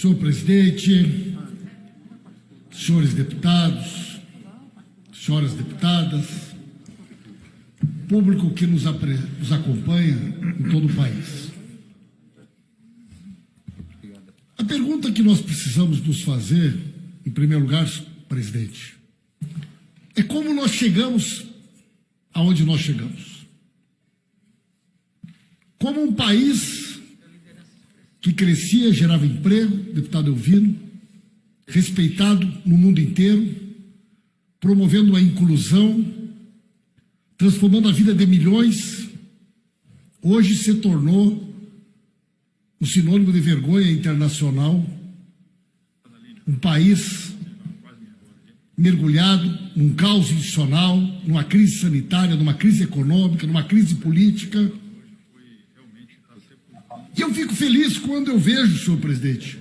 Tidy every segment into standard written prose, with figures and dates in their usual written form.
Senhor presidente, senhores deputados, senhoras deputadas, público que nos acompanha em todo o país. A pergunta que nós precisamos nos fazer, em primeiro lugar, presidente, é como nós chegamos aonde nós chegamos. Como um país que crescia, gerava emprego, deputado Elvino, respeitado no mundo inteiro, promovendo a inclusão, transformando a vida de milhões, hoje se tornou um sinônimo de vergonha internacional, um país mergulhado num caos institucional, numa crise sanitária, numa crise econômica, numa crise política. E eu fico feliz quando eu vejo, senhor presidente,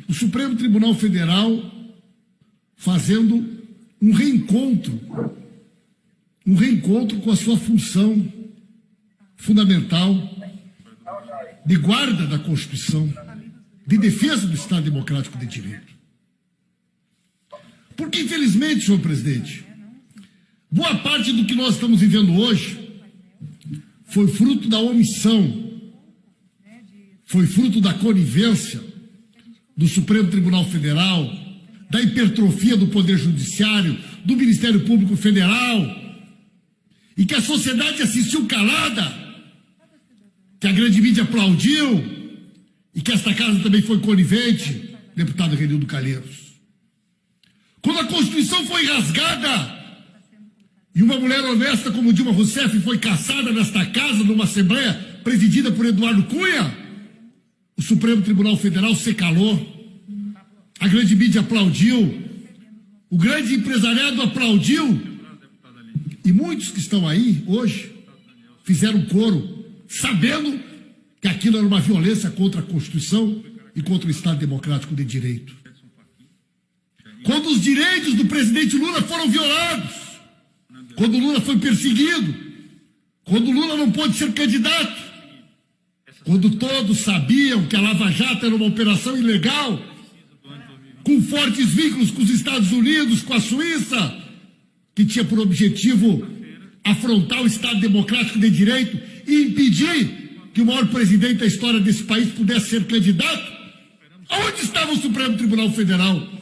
o Supremo Tribunal Federal fazendo um reencontro com a sua função fundamental de guarda da Constituição, de defesa do Estado Democrático de Direito. Porque, infelizmente, senhor presidente, boa parte do que nós estamos vivendo hoje foi fruto da omissão, foi fruto da conivência do Supremo Tribunal Federal, da hipertrofia do Poder Judiciário, do Ministério Público Federal, e que a sociedade assistiu calada, que a grande mídia aplaudiu, e que esta casa também foi conivente, deputado Renildo Calheiros. Quando a Constituição foi rasgada, e uma mulher honesta como Dilma Rousseff foi caçada nesta casa, numa Assembleia presidida por Eduardo Cunha, o Supremo Tribunal Federal se calou, a grande mídia aplaudiu, o grande empresariado aplaudiu, e muitos que estão aí hoje fizeram coro, sabendo que aquilo era uma violência contra a Constituição e contra o Estado Democrático de Direito. Quando os direitos do presidente Lula foram violados, quando Lula foi perseguido, quando Lula não pôde ser candidato, quando todos sabiam que a Lava Jato era uma operação ilegal, com fortes vínculos com os Estados Unidos, com a Suíça, que tinha por objetivo afrontar o Estado Democrático de Direito e impedir que o maior presidente da história desse país pudesse ser candidato. Aonde estava o Supremo Tribunal Federal?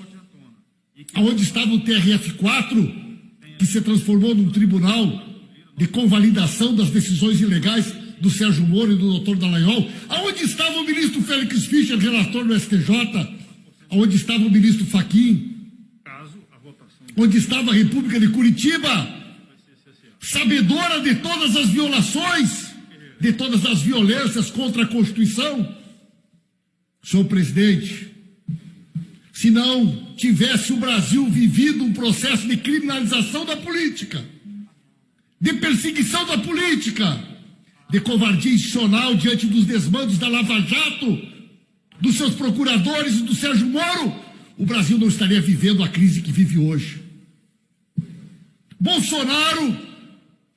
Aonde estava o TRF4, que se transformou num tribunal de convalidação das decisões ilegais do Sérgio Moro e do doutor Dallagnol? Aonde estava o ministro Félix Fischer, relator do STJ? Aonde estava o ministro Fachin? Onde estava a República de Curitiba? Sabedora de todas as violações, de todas as violências contra a Constituição? Senhor presidente, se não tivesse o Brasil vivido um processo de criminalização da política, de perseguição da política, de covardia institucional diante dos desmandos da Lava Jato, dos seus procuradores e do Sérgio Moro, o Brasil não estaria vivendo a crise que vive hoje. Bolsonaro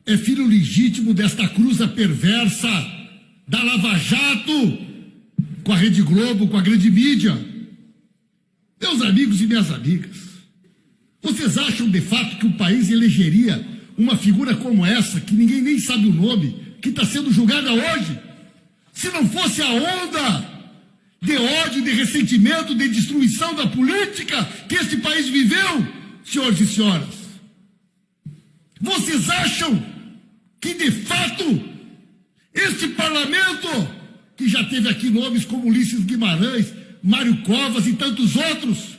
é filho legítimo desta cruza perversa da Lava Jato com a Rede Globo, com a grande mídia. Meus amigos e minhas amigas, vocês acham de fato que o país elegeria uma figura como essa, que ninguém nem sabe o nome, que está sendo julgada hoje, se não fosse a onda de ódio, de ressentimento, de destruição da política que este país viveu, senhores e senhoras? Vocês acham que, de fato, este parlamento, que já teve aqui nomes como Ulisses Guimarães, Mário Covas e tantos outros,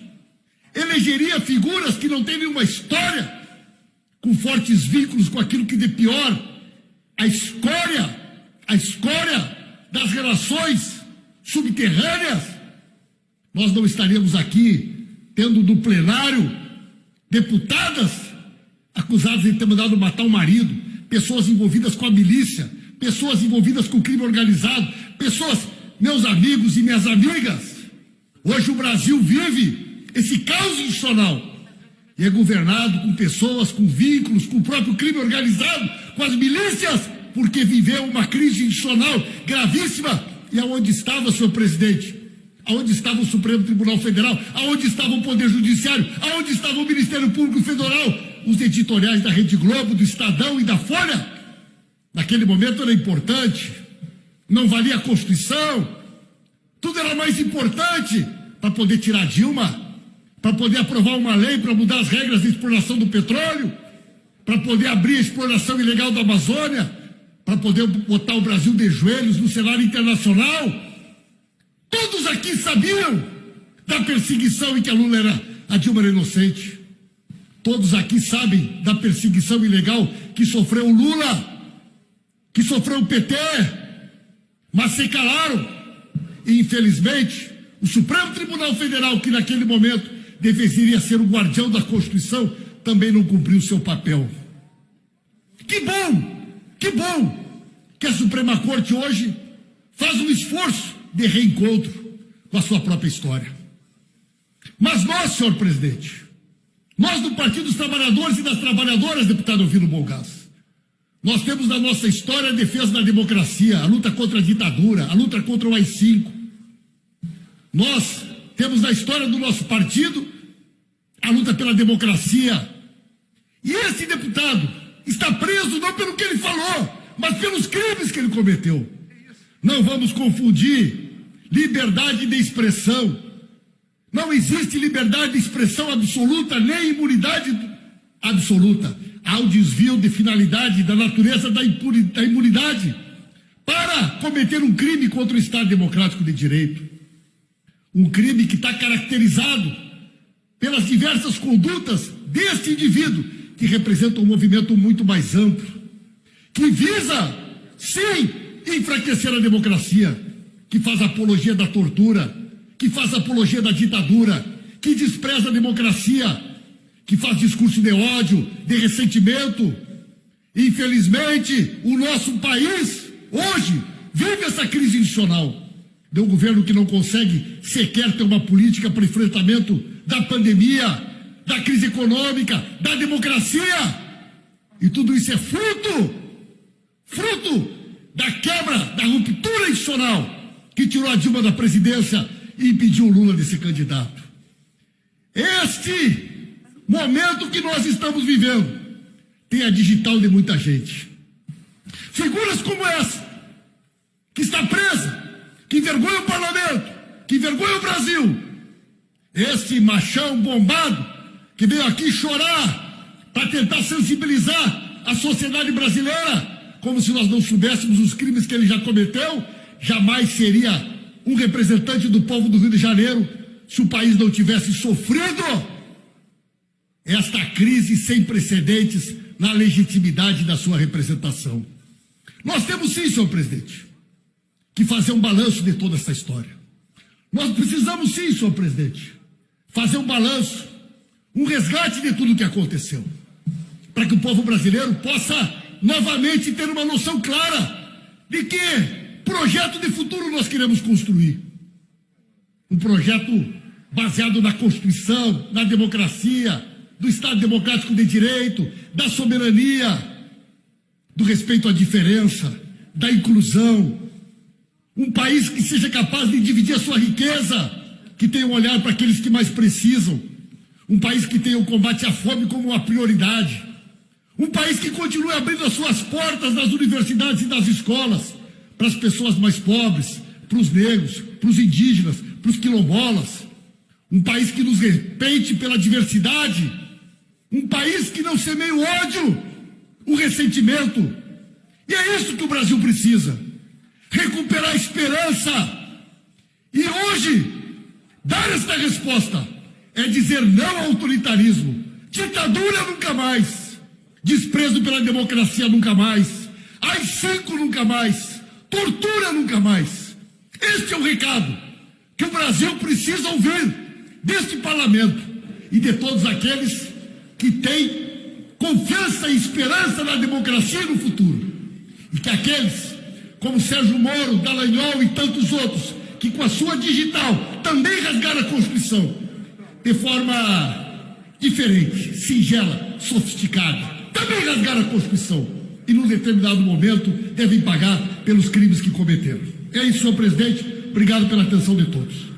elegeria figuras que não têm nenhuma história, com fortes vínculos com aquilo que de pior, a escória das relações subterrâneas? Nós não estaríamos aqui tendo no plenário deputadas acusadas de ter mandado matar o marido, pessoas envolvidas com a milícia, pessoas envolvidas com o crime organizado, pessoas, meus amigos e minhas amigas, hoje o Brasil vive esse caos institucional e é governado com pessoas com vínculos com o próprio crime organizado, com as milícias, porque viveu uma crise institucional gravíssima. E aonde estava, senhor presidente, Aonde estava o Supremo Tribunal Federal? Aonde estava o Poder Judiciário? Aonde estava o Ministério Público Federal? Os editoriais da Rede Globo, do Estadão e da Folha? Naquele momento era importante, não valia a Constituição, tudo era mais importante para poder tirar Dilma, para poder aprovar uma lei para mudar as regras de exploração do petróleo, para poder abrir a exploração ilegal da Amazônia, para poder botar o Brasil de joelhos no cenário internacional. Todos aqui sabiam da perseguição em que a Dilma era inocente. Todos aqui sabem da perseguição ilegal que sofreu o Lula, que sofreu o PT, mas se calaram. E, infelizmente, o Supremo Tribunal Federal, que naquele momento deveria ser o guardião da Constituição, também não cumpriu o seu papel. Que bom que a Suprema Corte hoje faz um esforço de reencontro com a sua própria história. Mas nós, senhor presidente, nós do Partido dos Trabalhadores e das Trabalhadoras, deputado Elvino Mongass, nós temos na nossa história a defesa da democracia, a luta contra a ditadura, a luta contra o AI-5. Nós temos na história do nosso partido a luta pela democracia. E esse deputado está preso não pelo que ele falou, mas pelos crimes que ele cometeu. Não vamos confundir liberdade de expressão. Não existe liberdade de expressão absoluta, nem imunidade absoluta. Há o desvio de finalidade da natureza da imunidade para cometer um crime contra o Estado Democrático de Direito. Um crime que está caracterizado pelas diversas condutas deste indivíduo, que representa um movimento muito mais amplo, que visa, sim, enfraquecer a democracia, que faz apologia da tortura, que faz apologia da ditadura, que despreza a democracia, que faz discurso de ódio, de ressentimento. Infelizmente, o nosso país, hoje, vive essa crise institucional. De um governo que não consegue sequer ter uma política para enfrentamento da pandemia, da crise econômica, da democracia. E tudo isso é fruto da quebra, da ruptura institucional que tirou a Dilma da presidência e impediu o Lula de ser candidato. Este momento que nós estamos vivendo tem a digital de muita gente. Figuras como essa, que está presa, que envergonha o parlamento, que envergonha o Brasil. Este machão bombado que veio aqui chorar para tentar sensibilizar a sociedade brasileira, como se nós não soubéssemos os crimes que ele já cometeu, jamais seria um representante do povo do Rio de Janeiro se o país não tivesse sofrido esta crise sem precedentes na legitimidade da sua representação. Nós temos sim, senhor presidente, que fazer um balanço de toda essa história. Nós precisamos sim, senhor presidente, fazer um balanço, um resgate de tudo o que aconteceu, para que o povo brasileiro possa novamente ter uma noção clara de que projeto de futuro nós queremos construir. Um projeto baseado na Constituição, na democracia, do Estado Democrático de Direito, da soberania, do respeito à diferença, da inclusão. Um país que seja capaz de dividir a sua riqueza, que tenha um olhar para aqueles que mais precisam. Um país que tenha o combate à fome como uma prioridade. Um país que continue abrindo as suas portas nas universidades e nas escolas para as pessoas mais pobres, para os negros, para os indígenas, para os quilombolas. Um país que nos respeite pela diversidade. Um país que não semeie o ódio, o ressentimento. E é isso que o Brasil precisa. Recuperar a esperança. E hoje, dar esta resposta é dizer não ao autoritarismo. Ditadura nunca mais. Desprezo pela democracia nunca mais. AI-5 nunca mais. Tortura nunca mais. Este é o recado que o Brasil precisa ouvir deste parlamento e de todos aqueles que têm confiança e esperança na democracia e no futuro. E que aqueles, como Sérgio Moro, Dallagnol e tantos outros, que com a sua digital também rasgaram a Constituição de forma diferente, singela, sofisticada, também rasgaram a Constituição e, num determinado momento, devem pagar pelos crimes que cometeram. É isso, senhor presidente. Obrigado pela atenção de todos.